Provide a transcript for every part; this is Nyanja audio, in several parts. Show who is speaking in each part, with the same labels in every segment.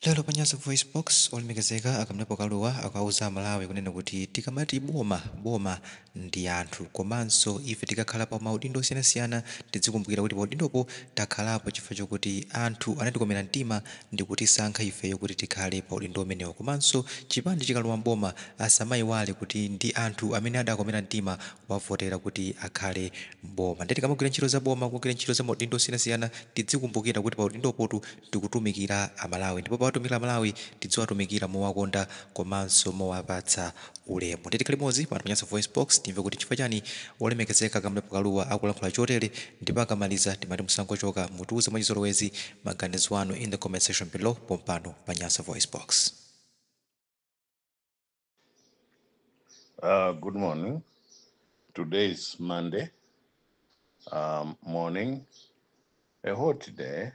Speaker 1: Lero panyaza voice box olemekezeka akamnepo kaluwa akauza Malawi kunena kuti tikamati boma ndi anthu komanso ife tikakhala pa maudindo osiyanasiyana tizikumbukira kuti paudindopo takhalapo chifukwa chokuti anthu anatikomera mtima ndi kutisankha ifeyo kuti tikhale pa udindo umenewo komanso chipande chikalowa mboma asamayiwale kuti ndi anthu amene adakomera mtima wavotera kuti akhale mboma. Ndeti tikamagwira ntchito za boma kugwira ntchito za maudindo osiyanasiyana tizikumbukira kuti pa udindopotu tikutumikira Amalawi ndipo pawatumikira Malawi tidziwatumikira mowakonda komanso mowapatsa ulemu. Ndeti kalimozi pano panyaza voice box timve kuti chifukwa chani olemekezeka akamnepo kaluwa akulankhula chotere ndipo akamaliza timati musangochoka mutiuze mwachizolowezi maganizo anu in the comment section below pompano panyaza voice box.
Speaker 2: Good morning. Today is Monday morning, a hot day,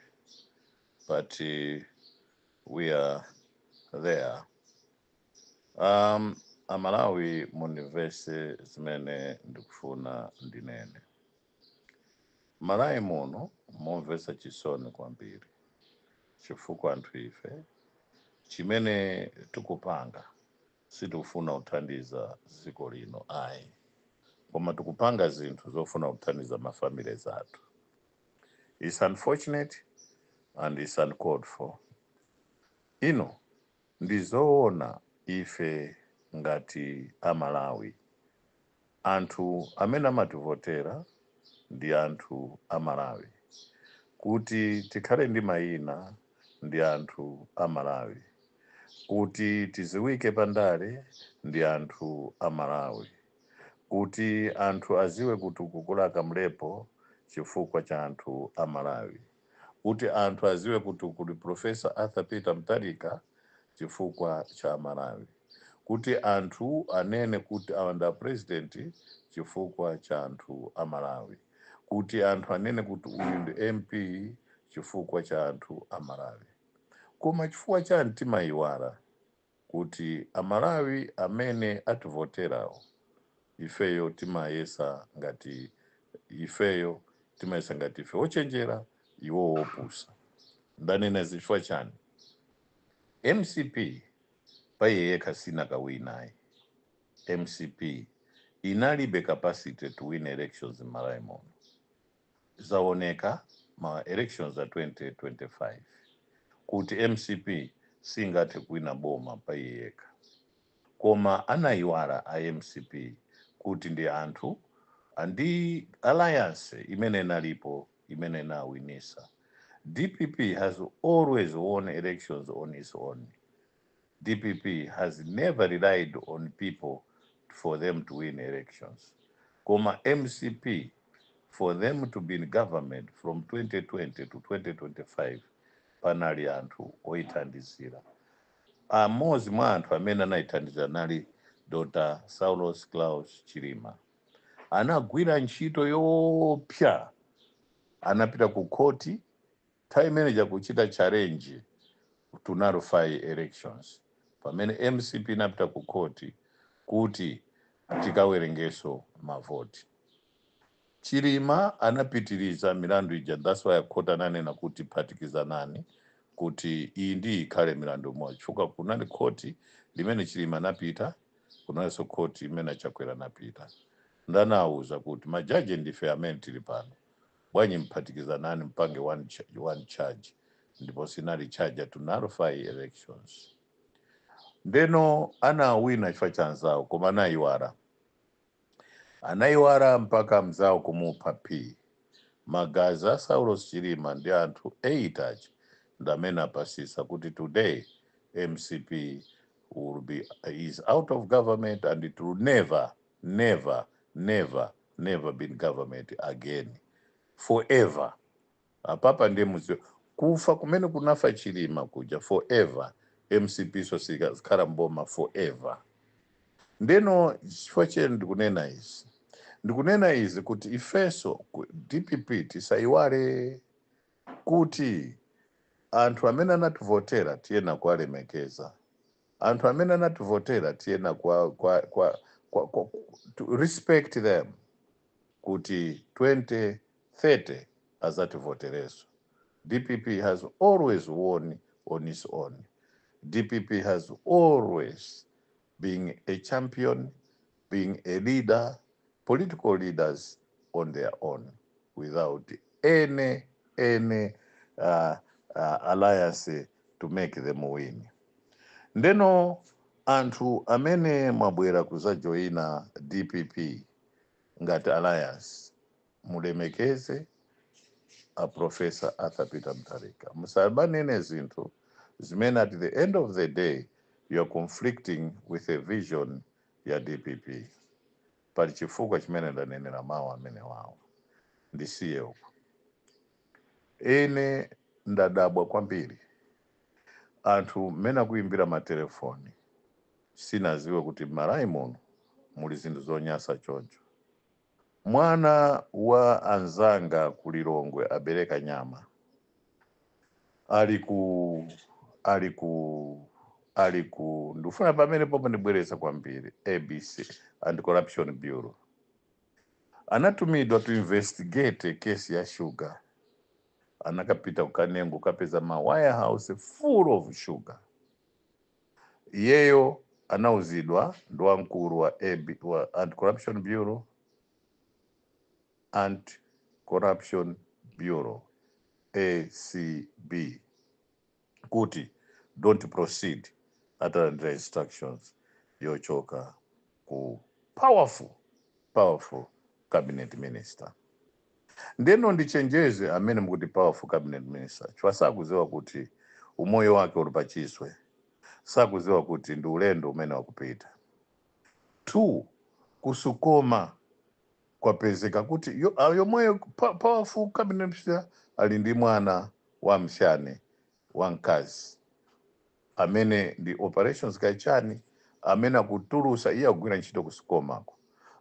Speaker 2: but we are there. Amalawi munivese zimene ndikufuna ndinene. Malawi muno mumvesa chisoni kwambiri. Chifukwa anthu ife chimene tikupanga sitikufuna kuthandiza dziko lino ayi. Koma tikupanga zinthu zofuna kuthandiza mafamilies athu. It's unfortunate and it's uncalled for. Ino ndizoona ife ngati Amalawi. Anthu amene amativotera ndi anthu Amalawi. Kuti tikhale ndi mayina ndi anthu Amalawi. Kuti tiziwike pandale ndi anthu Amalawi. Kuti anthu aziwe kuti kukula kamlepo chifukwa cha anthu Amalawi. Kuti anthu aziwe kuti kuli Professor Arthur Peter Mutharika chifukwa cha Amalawi. Kuti anthu anene kuti awanda president chifukwa cha anthu Amalawi. Kuti anthu anene kuti uyu ndi MP chifukwa cha anthu Amalawi. Koma chifukwa cha timayiwala kuti Amalawi amene ativoterawo ifeyo timayesa ngati ife ochenjera iwo opusa. Ndanena zifukwa chani. MCP paiye kasina kawinayi. MCP inalibe capacity to win elections in Malawi muno. Zaoneka ma elections za 2025 kuti MCP singathe kuwina boma paiyeka. Koma anayiwala a MCP kuti ndi anthu andi alliance imene nalipo imene nawinisa. DPP has always won elections on its own. DPP has never relied on people for them to win elections. Koma MCP, for them to be in government from 2020 to 2025, panali anthu oithandizira. Amozi mwa anthu amene anaithandizira nali Dr. Saulos Klaus Chilima. Anagwira ntchito yopya. Anapita ku koti, time manager kuchita challenge to nullify elections. Pamene MCP inapita ku koti kuti tikawerengeso mavoti. Chilima anapitiriza milandu ija, that's why kota nanena kuti phatikizanani kuti iyi ndi ikhale milandu umodzi. Chifukwa kunali koti limene Chilima anapita, kunalinso koti imene Achakwera anapita. Ndanawuza kuti majaji ndife amene tili pano. Bwanyi mphatikizanani mpange one charge. Ndipo sinali charge to nullify elections. Ndeno anawina chifukwa cha anzawo koma anayiwala mpaka mzawo kumupha P. Magazi a Saulos Chilima ndi anthu 8 aja ndamene apasisa kuti today MCP is out of government and it will never be in government again. Forever. Apapa ndiye muziyo. Kufa kumene kunafa Chilima kuja forever. MCP so sikhala mboma forever. Ndeno chifukwa chene ndikunena izi kuti ifeso DPP tisayiwale kuti anthu amene anativotera tiyena kuwalemekeza. Anthu amene anativotera tiyena to respect them kuti 2030 azativotereso. DPP has always won on its own. DPP has always been a champion, being a leader, political leaders on their own, without any alliance to make them win. Ndeno anthu amene mwabwera kuzajoina DPP ngati alliance, mulemekeze a Professor Arthur Peter Mutharika. Musabanene zinthu zimene at the end of the day you're conflicting with a vision ya DPP. Pali chifukwa chimene ndanenera mawu amene wawo. Ndisiye uko. Ene ndadabwa kwambiri. Anthu mmene akuimbira matelefoni sinaziwe kuti m'Malawi muno muli zinthu zonyasa choncho. Mwana wa anzanga kulilongwe abereka nyama aliku ndifuna pamene popo ndibwereza kwambiri ABC Anti-Corruption Bureau anatumidwa to investigate kesi ya sugar. Anakapita kukanengo kapeza ma warehouse full of sugar. Yeyo anauzidwa ndo wamkulu wa Anti-Corruption Bureau, Anti-Corruption Bureau, ACB, kuti don't proceed under the instructions yochoka ku powerful cabinet minister. Ndeno ndichenjeze amene mkuti powerful cabinet minister chwa sakuziwa kuti umoyo wake uli pachiswe, sakuziwa kuti ndi ulendo umene wakupita. 2, kusukoma kwapezeka kuti yomweyo powerful cabinet minister ali ndi mwana wa mshane wa mkazi amene ndi operations kaichani, amene akutulusa iye akugwira ntchito kusukomako,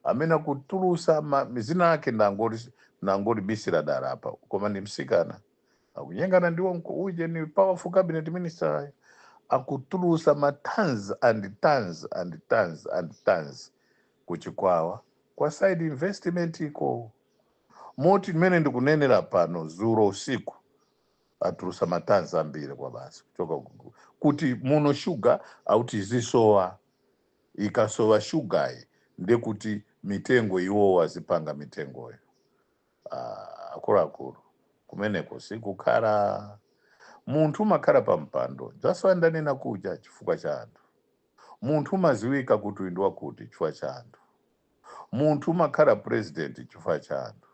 Speaker 2: amene akutulusa mizina ake nangoli bisira dala apa, koma ndi msikana akunyengana ndiwo uje ni powerful cabinet minister, akutulusa ma tons and tons and tons and tons kuchikwawa kwa side investment iko. Moti mene ndikunenera pano zuro usiku atulusa matanza ambiri kwa basi kuchoka kuti muno sugar auti zisowa, ikasowa sugar ndekuti mitengo iwowa zipanga mitengo. Akuluakulu kumeneko sikukhala munthu makhala pa mpando zaswandanena kuja chifukwa cha anthu, munthu maziwika kuti ndi wakuti chifukwa cha anthu, munthu makhala president chifukwa cha anthu,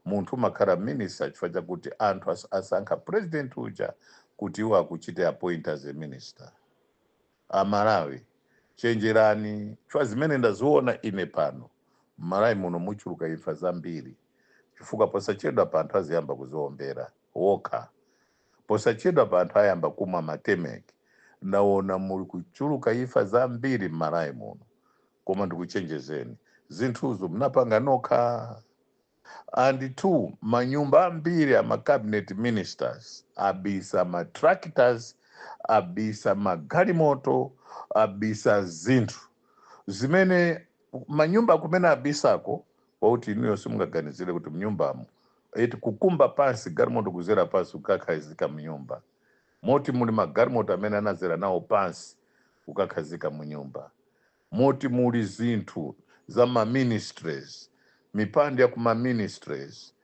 Speaker 2: munthu makhala minister chifukwa chakuti anthu asankha president uja kuti iwo akuchite appoint as a minister. Amalawi chenjerani chifukwa zimene ndaziona ine pano m'Malawi muno muchuluka imfa zambiri chifukwa posachedwa pa anthu aziyamba kuziombera wokha, posachedwa pa anthu ayamba kumwa matemeki. Ndaona muli kuchuluka imfa zambiri m'Malawi muno, koma ndikuchenjezeni zinthuzo mnapanga nokha. And 2, manyumba ambiri ama cabinet ministers abisa ma tractors, abisa magalimoto, abisa zinthu zimene manyumba kumene abisako wauti iniyo simungaganizire kuti mnyumbamo eti kukumba pansi galimoto kuzera pansi ukakhazika mnyumba. Moti muli magalimoto amene anazera nawo pansi ukakhazika mnyumba. Moti muli zinthu za ma ministries, mipande ya kuma ministries.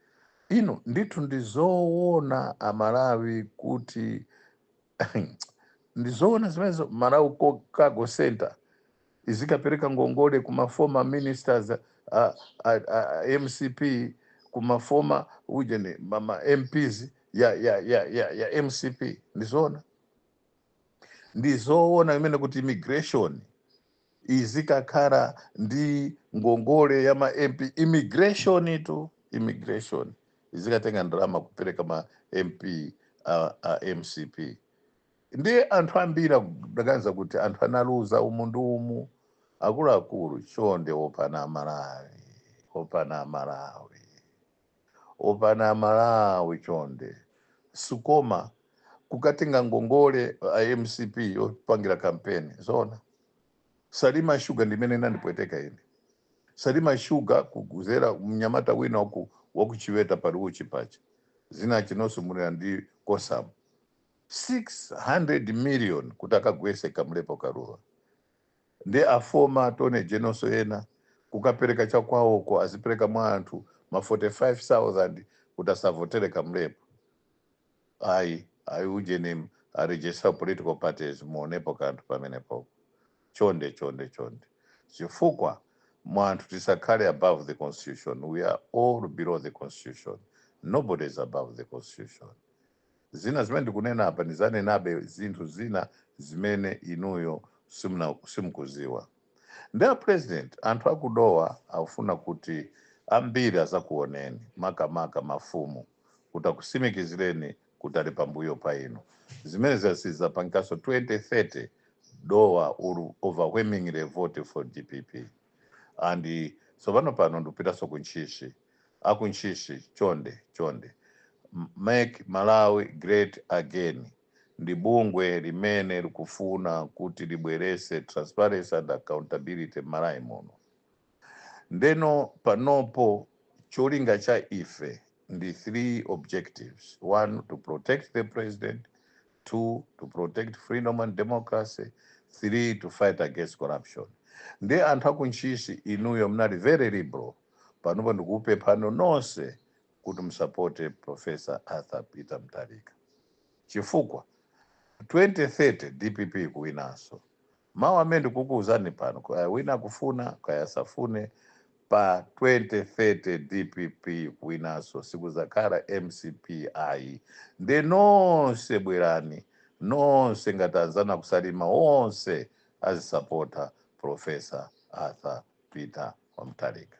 Speaker 2: Ino ndithu ndizoona Amalawi kuti ndizoona zimenezo Malawi Cargo Center izikapereka ngongole kuma former ministers MCP, kuma former ujene mama MPs ya MCP. Ndizoona imene kuti immigration izikakhala ndi ngongole ya ma MP immigration tu, immigration izikatenga ndalama kupereka ma MP MCP. Ndiye anthu ambiri akuganiza kuti anthu analuza umundu umu. Akuluakulu chonde opana Malawi chonde sukoma kukatenga ngongole MCP yopangira kampeni zona. Salima Sugar ndimene nandipweteka ine. Salima Sugar kuguzera mnyamata wina wakuchiweta pali uchi pacha zina chinoso mulira ndi kosamu 600 million kuti akagwese kamlepo karuva nde afoma atone jenoso ena kukapereka chakwawoko azipereka mwa anthu ma 45,000 kuti asavotere kamlepo ayi uje register political parties muonepo kanthu pamenepo chonde chifukwa mwanthu tisakhale above the constitution. We are all below the constitution. Nobody is above the constitution. Zina zimene ndikunena apa ndizanenabe zinthu zina zimene inuyo simukuziwa. Ndeya president anthu akudowa afuna kuti ambiri azakuoneni makamaka mafumu kuti akusimikizireni kuti ali pambuyo pa inu. Zimene zasiza pankaso 2030 dowa overwhelmingly vote for DPP. And so pano ndipitaso kunchishi akunchishi chonde make Malawi great again. Ndi bungwe limene likufuna kuti libwerese transparency and accountability Malawi muno. Ndeno panopo cholinga cha ife ndi 3 objectives. 1, to protect the president. 2, to protect freedom and democracy. 3, to fight against corruption. Nde anthu akunchishi inuyo mnali very liberal. Panopo ndikupe pano nonse kuti msupporte Professor Arthur Peter Mutharika. Chifukwa 2030 DPP kuwinaso. Mawu amene ndikukuwuzani pano kaya wina kufuna kaya safune pa 2030 DPP kuwinaso sikuzakhala MCPI. Nde nonse bwerani nonse ngatanzana kusalima onse azisupporta Professor Arthur Peter Mutharika.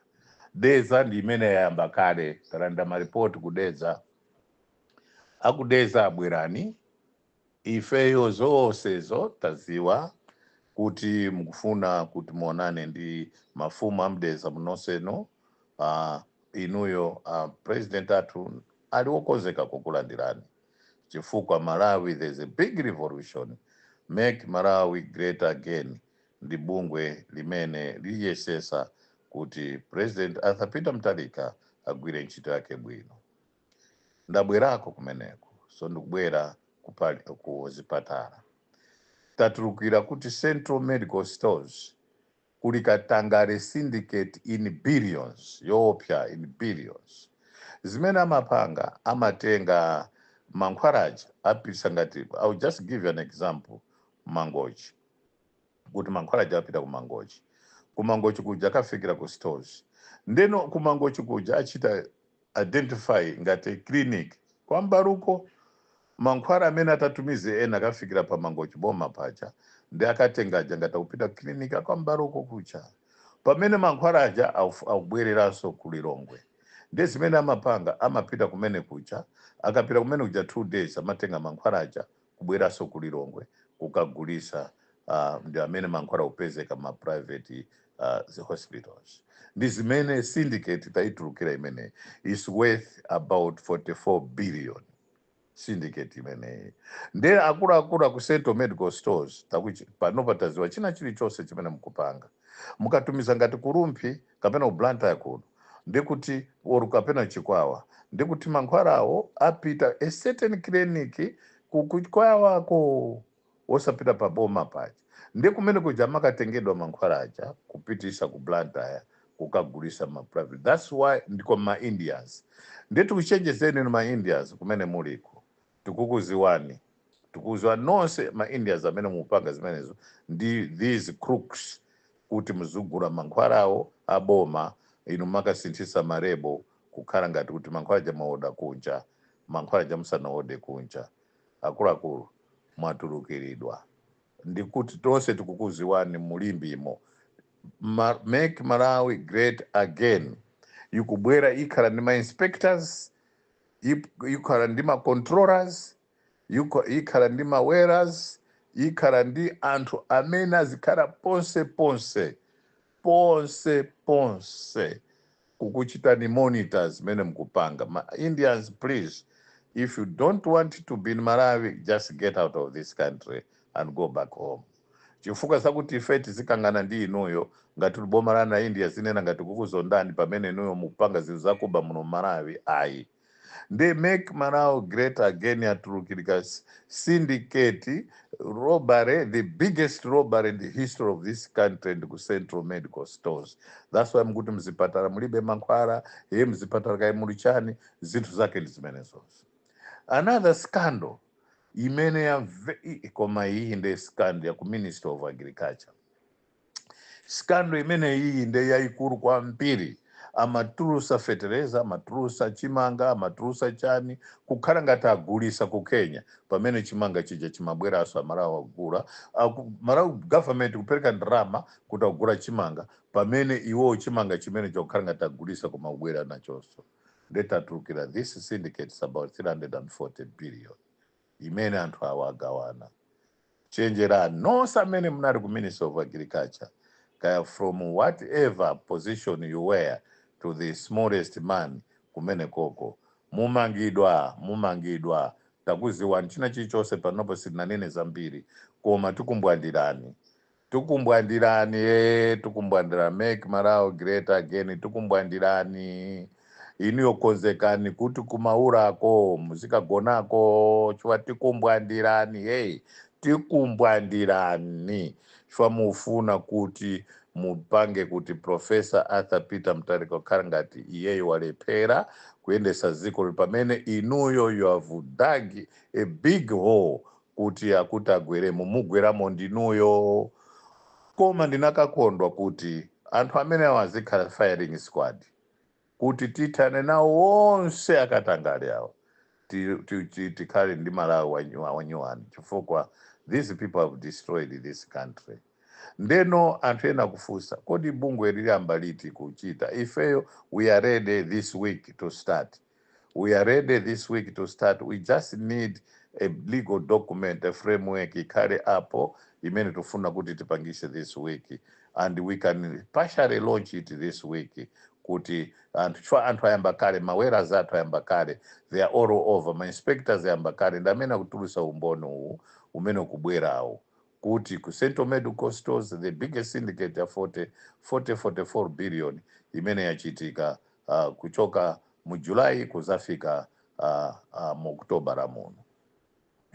Speaker 2: Deza ndi imene yayamba kale kalanda maripoti kudeza akudeza abwerani ifeyo zonsezo taziwa kuti mukufuna kuti muonane ndi mafumu amdeza munoseno. Inuyo president athu ali wokonzeka kukulandirani chifukwa Malawi there's a big revolution. Make Malawi great again ndi bungwe limene liyesesa kuti President Arthur Peter Mutharika agwire ntchito yake bwino. Ndabwerako kumeneko so ndikubwera ku zipatala. Tatulukira kuti Central Medical Stores kuli katangale syndicate in billions, yopya in billions. Zimene amapanga amatenga mankhwalaja apisa ngati, I'll just give you an example. Mangochi kuti mankhwalaja apita ku Mangochi. Kumangochi kuja akafikira ku stores. Ndeno kumangochi kuja achita identify ngati clinic kwa Mbaruko mankhwala amene atatumize ena akafikira pa Mangochi boma pacha ndi akatengaja ngati kupita clinic kwa Mbaruko kucha. Pamene mankhwalaja akubwereranso ku Lilongwe. Ndi zimene amapanga amapita kumene kucha akapita kumene kuja 2 days amatenga mankhwalaja kubweranso ku Lilongwe kukagulisa ndi amene mankhwala upezeka ma private hospitals. Ndi zimene syndicate taitulukira imene is worth about 44 billion. Syndicate imene nde akuluakulu ku Central Medical Stores panopa taziwa china chilichonse chimene mukupanga mukatumiza ngati kurumpi kapena ublanta yakuno ndi kuti oru kapena chikwawa ndi kuti mankhwalawo apita a certain clinic kukwawako osapita pa boma pacha. Ndi kumene kuja makatengedwa mankhwalaja kupitisa ku blanta kukagulisa ma private. That's why ndiko ma Indians. Ndi tikuchenjezeni ma Indians kumene muliko. Tikukuziwani nonse ma Indians amene mupanga zimenezo ndi these crooks kuti muzugula mankhwalawo aboma inu makasinthisa marebo kukhala ngati kuti mankhwalaja maoda kunja mankhwalaja musanaode kunja. Akuluakulu mwatulukiridwa. Ndikuti tonse tikukuziwani mulimbimo. Make Malawi great again. Yukubwera ikhala ndi ma inspectors, ikhala ndi ma controllers, ikhala ndi ma wearers, ikhala ndi anthu amene azikhala ponse kukuchitani monitors mene mukupanga. Ma Indians, please, if you don't want to be in Malawi, just get out of this country and go back home. Chifukwa sakuti ife tizikangana ndi inuyo ngati boma la India zinena ngati kukuzondani pamene inuyo mupanga zinthu zakuba muno Malawi ayi. They make Malawi great again yaturukirika syndicate robbery, the biggest robbery in the history of this country and Central Medical Stores. That's why mkuti mzipatara mulibe mankhwala, mzipatara kai muli chani, zinthu zake ndi zimenezonse. Another scandal imene ya koma iyi ndi scandal ya ku Minister of Agriculture. Scandal imene iyi ndi yayikulu kwambiri, amatulusa fertilizer, amatulusa chimanga, amatulusa chani, kukhala ngati agulisa ku Kenya, pamene chimanga chija chimabweranso Malawi agula, Malawi government kupereka ndalama kuti agula chimanga, pamene iwo chimanga chimene chokhala ngati agulisa kumabwera nachonso. Ndetatukira, this syndicate is about 340 billion. Imene anthu awa agawana. Chenjerani, nonse amene munali ku Ministry of Agriculture, kaya from whatever position you were to the smallest man kumene koko, mumangidwa, takuziwani china chilichonse panopo sitinanene zambiri, koma tukumbwandirani, make Malawi great again, tukumbwandirani, iniyokonzekani kuti kumaurako, muzikagonako, chwa tikumbwandirani, tikumbwandirani, chwa mufuna kuti mupange kuti Professor Arthur Peter Mutharika kukhala ngati iyeyo walephera kuyendesa dziko pamene inuyo you have dug a big hole kuti agweremo, mugweramo ndinuyo. Koma ndinakakondwa kuti anthu amene azikhala firing squad, kuti tithane nawo onse akatangale awo, tikhale ndi Malawi wanyuwani, chifukwa these people have destroyed this country. Ndeno anthu ena kufusa, kodi bungwe liyamba liti kuchita? Ifeyo, we are ready this week to start. We are ready this week to start. We just need a legal document, a framework, ikhale apo, imene tufuna kuti tipangise this week. And we can partially launch it this week. Kuti anthu ayamba kale, mawera zathu ayamba kale, they are all over, my inspectors ayamba kale, ndamene kutulusa umbono umene kubwerawo. Kuti ku Central Medical Stores, the biggest syndicate ya 44 billion, imene yachitika kuchoka mu July kuzafika mu October ramuno.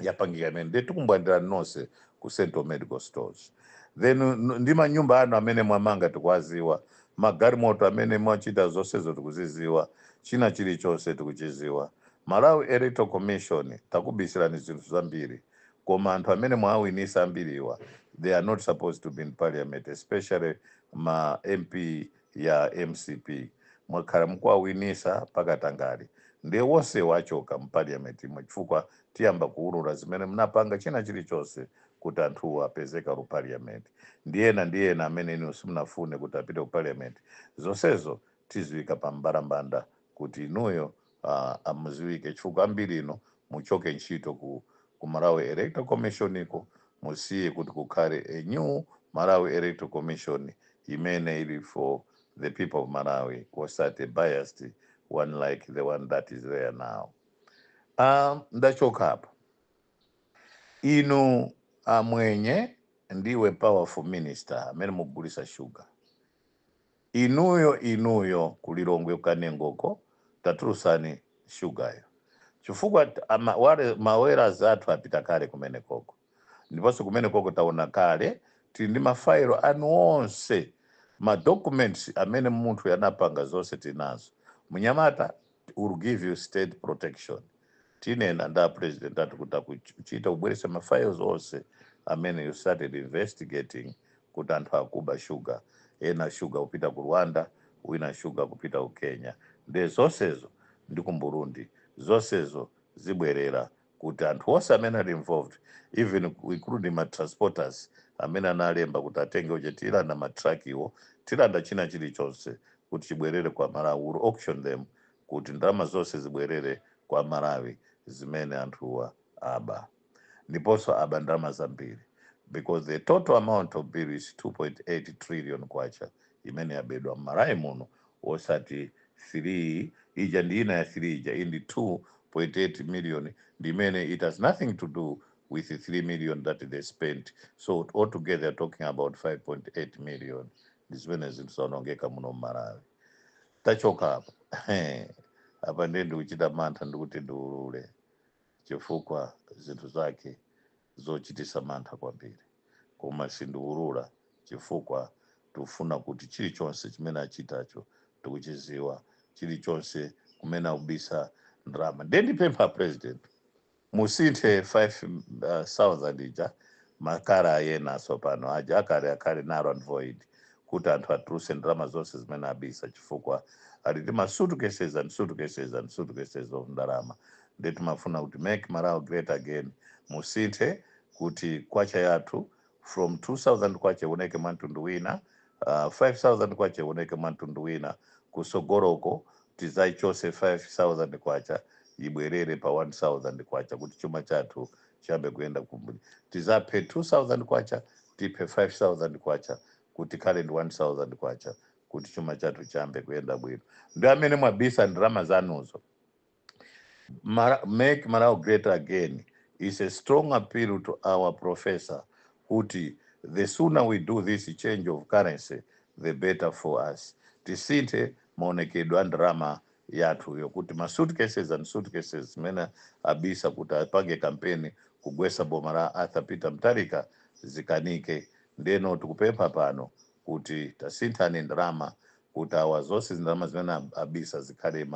Speaker 2: Yapangika imene, ndetikumbwandirani nonse ku Central Medical Stores. Then ndima nyumba ano amene mwamanga tikwaziwa, magalimoto amene mwachita zonsezo tikuziziwa, china chilichonse tikuchiziwa. Malawi Electoral Commission takubisirani zinthu zambiri, koma anthu amene mwawinisa ambiriwa, they are not supposed to be in parliament, especially ma MP ya MCP. Mwakhala mukuwawinisa pakatangale, ndiye wonse wachoka mu parliament imwe, chifukwa tiyamba kuulula zimene mnapanga china chilichonse kuti anthu apezeka ku parliament. Ndiyena amene inu simunafune kuti apite ku parliament, zonsezo tiziwika pa mbalambanda kuti inuyo amuziwike, chifukwa ambiri ino muchoke ntchito ku Malawi Electoral Commission iko, musiye kuti kukhale a new Malawi Electoral Commission imene ili for the people of Malawi, was a biased one like the one that is there now. Ndachoka hapo. Inu amwenye ndiwe powerful minister amene mugulisa sugar. Inuyo kulilongwe kanengoko tatulusani sugar yo. Chifukwa mawera zathu apita kale kumene koko. Ndiponso kumene koko taona kale, tindi mafailo anu onse, ma documents amene munthu yanapanga zonse tinazo. Munyamata will give you state protection. Tinena nda president atukuta kuchita ubweresa mafiles onse amene you started investigating kuti anthu akuba sugar. Ena sugar kupita ku Rwanda, wina sugar kupita ku Kenya. Nde zonsezo ndi ku Burundi. Zonsezo zibwerera kuti anthu onse amene ali involved, even including ma transporters amene analemba kuti atenge uche tilanda matraki iwo, tilanda china chilichonse kuti chibwerere kwa Malawi, auction them kuti ndalama zonse zibwerere kwa Malawi zimene anthuwa aba. Ndiponso aba ndalama zambiri, because the total amount of bill is 2.8 trillion kwacha imene yabedwa Malawi muno, osati 3 ija ndi ina ya 3 ija indi 2.8 million, dimene it has nothing to do with the 3 million that they spent. So altogether talking about 5.8 million. Zimene zinonongeka muno Malawi. Tachoka hapo. apa ndende uchita mantha ndikuti ndiulule chifukwa zinthu zake zochitisa mantha kwambiri, koma sindiulula chifukwa tikufuna kuti chilichonse chimene achitacho tikuchiziwa, chilichonse kumene akubisa ndalama. Ndendipempha president musinthe 5,000 ija makara ayenaso pano aja akhale narrow and void kuti anthu atuluse ndalama zonse zimene abisa, chifukwa ali ndi ma suitcases and suitcases and suitcases of ndalama. Ndi timafuna kuti make Malawi great again, musinthe kuti kwacha yathu from 2,000 kwacha ioneke mwantundu wina, 5,000 kwacha ioneke mwantundu wina, kusogoloko tizaichose 5,000 kwacha ibwerere pa 1,000 kwacha kuti chuma chathu chambe kuyenda kumbali. Tizaphe 2,000 kwacha tiphe 5,000 kwacha kuti khale ndi 1,000 kwacha kuti chuma chathu chambe kuyenda bwino. Ndi amene mwabisa ndalama zanuzo. Make Malawi great again is a strong appeal to our professor kuti the sooner we do this change of currency the better for us. Tisinthe maonekedwe a ndalama yathu yokuti ma suitcases and suitcases zimene abisa kuti apange kampeni kugwesa boma la Arthur Peter Mutharika zikanike. Ndeno tikupempha pano kuti tasinthani ndalama kuti awa zonse ndalama zimene abisa zikhale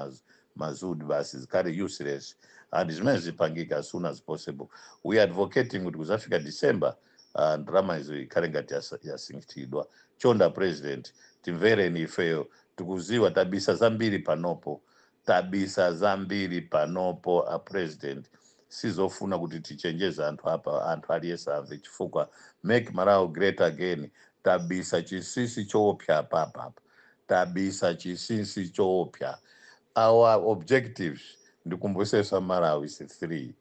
Speaker 2: mazudi basi, zikhale useless and zimene zipangika as soon as possible. We are advocating kuti kuzafika December ndalama izo ikhale ngati yasinthidwa. Chonda president timvereni ifeyo, tikuziwa tabisa zambiri panopo, tabisa zambiri panopo a president sizofuna kuti tichenjeze anthu apa, anthu aliyesa amve, chifukwa make Malawi great again tabisa chisisi choopsa papa, tabisa chisisi choopsa. Our objectives ndikumbusesa Malawi is 3: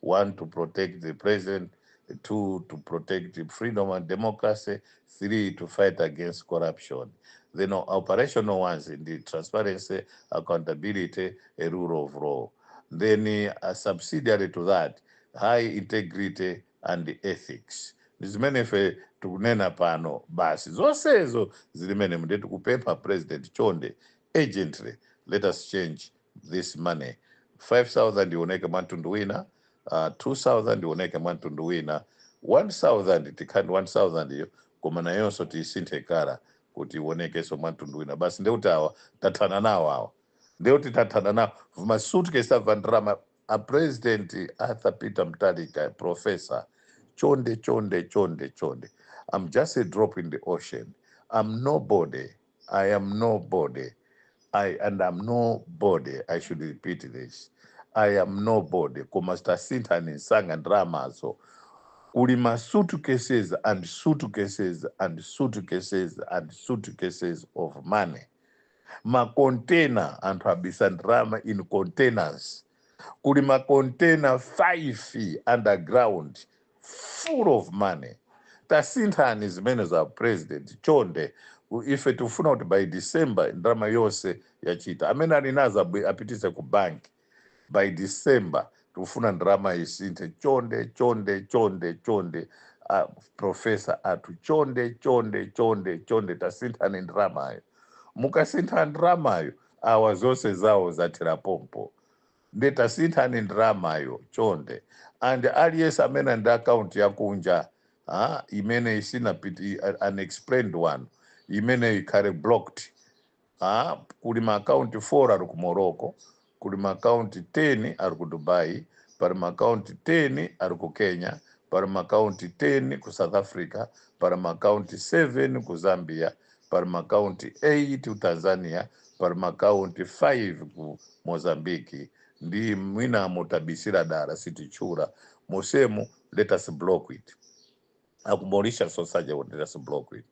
Speaker 2: 1 to protect the president, 2 to protect the freedom and democracy, 3 to fight against corruption. Then operational ones in the transparency, accountability, a rule of law. Then a subsidiary to that, high integrity and ethics. Zimene fe tukunena pano basi zonsezo zilimene mnde tikupempha president chonde urgently let us change this money. 5,000 ioneke mwantundu wina, 2,000 ioneke mwantundu wina, 1,000 tikhandi 1,000 iyo koma nayonso tisinthe kala kuti ionekeso mwantundu wina. Basi ndeuti awa tathana nawo awa, ndeuti tathana nawo vuma suitcase ava ndalama a president Arthur Peter Mutharika professor chonde chonde chonde chonde. I'm just a drop in the ocean. I'm nobody. I am nobody. I'm nobody. I should repeat this. I am nobody. Kumasta sintani sanga drama so. Kulima suitcases and suitcases and suitcases and suitcases of money. Ma container and habisa drama in containers. Kulima container 5 underground full of money. Tasintani is menos our president chonde. If it tufuna kuti by December ndalama yose yachita amene alinazo apitise ku bank by December tufuna ndalama isinthe chonde chonde chonde chonde. Professor atu chonde chonde chonde chonde tasinthani ndalamayo. Mukasintha ndalamayo awa zonse zawo zathera pompo. Ndetasinthani ndalamayo chonde and aliyesa amene ndi account yakunja imene isina unexplained one imene ikhale blocked. Kuli ma account 4 ari ku Morocco, kuli ma account 10 ari ku Dubai, pari ma account 10 ari ku Kenya, pari ma account 10 ku South Africa, pari ma account 7 ku Zambia, pari ma account 8 ku Tanzania, pari ma account 5 ku Mozambique. Ndi mwina mutabisira dara sitichura mosemu, let us block it. Akumorisha sosaja let us block it.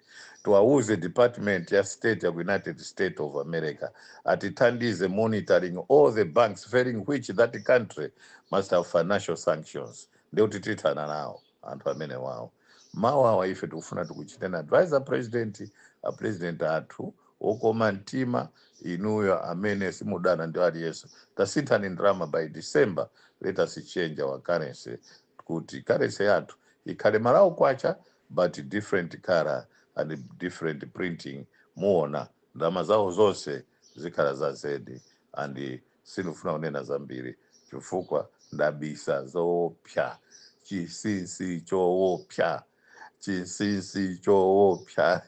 Speaker 2: Tuwauze department ya state ya United States of America atitandize monitoring all the banks failing which that country must have financial sanctions. Ndio tititana nao anthu amene wao mawa ife tukufuna tukuchitena advisor president a president athu okoma mtima inuyo amene simudana ndio aliyeso tasinthani ndalama by December. Let us change our currency kuti currency yathu ikhale Malawi kwacha but different color and different printing. Muona ndalama zawo zonse zikhala za zedi and sinufuna kunena zambiri chifukwa ndabisa zoopsa. Chinsinsi choopsa, chinsinsi choopsa.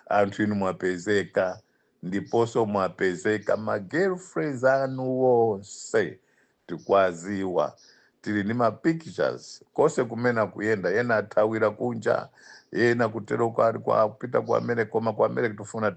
Speaker 2: Anthu inu mwapezeka, ndiponso mwapezeka magirlfriends anu wonse tikwaziwa, tili ni mapictures kose kumena kuyenda, yena athawira kunja, yena kutero kupita ku America, koma ku America tufuna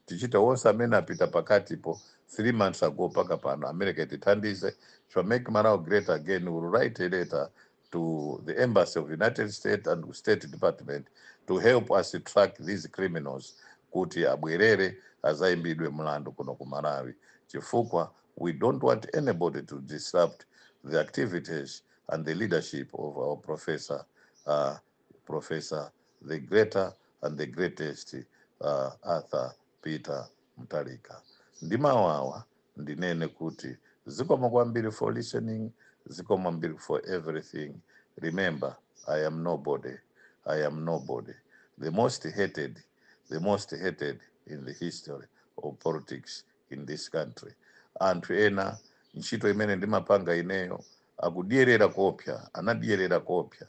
Speaker 2: tichita wonse amene apita pakatipo 3 months ago paka pano America itithandize. Shall make Malawi great again. We'll write a letter to the Embassy of United States and State Department to help us track these criminals kuti abwerere azayimbidwe mlandu kuno ku Malawi, chifukwa we don't want anybody to disrupt the activities and the leadership of our professor, the greater and the greatest Arthur Peter Mutharika. Ndimawawa ndinene kuti zikomo kwambiri for listening, zikomo kwambiri for everything. Remember, I am nobody. I am nobody. The most hated in the history of politics in this country. Anthu ena ntchito imene ndimapanga ineyo akudierera kopya, anadierera kopya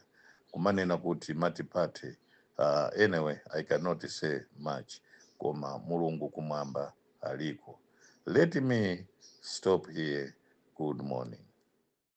Speaker 2: kumanena kuti matipate. Anyway, I cannot say much. Koma Mulungu kumwamba aliko. Let me stop here. Good morning.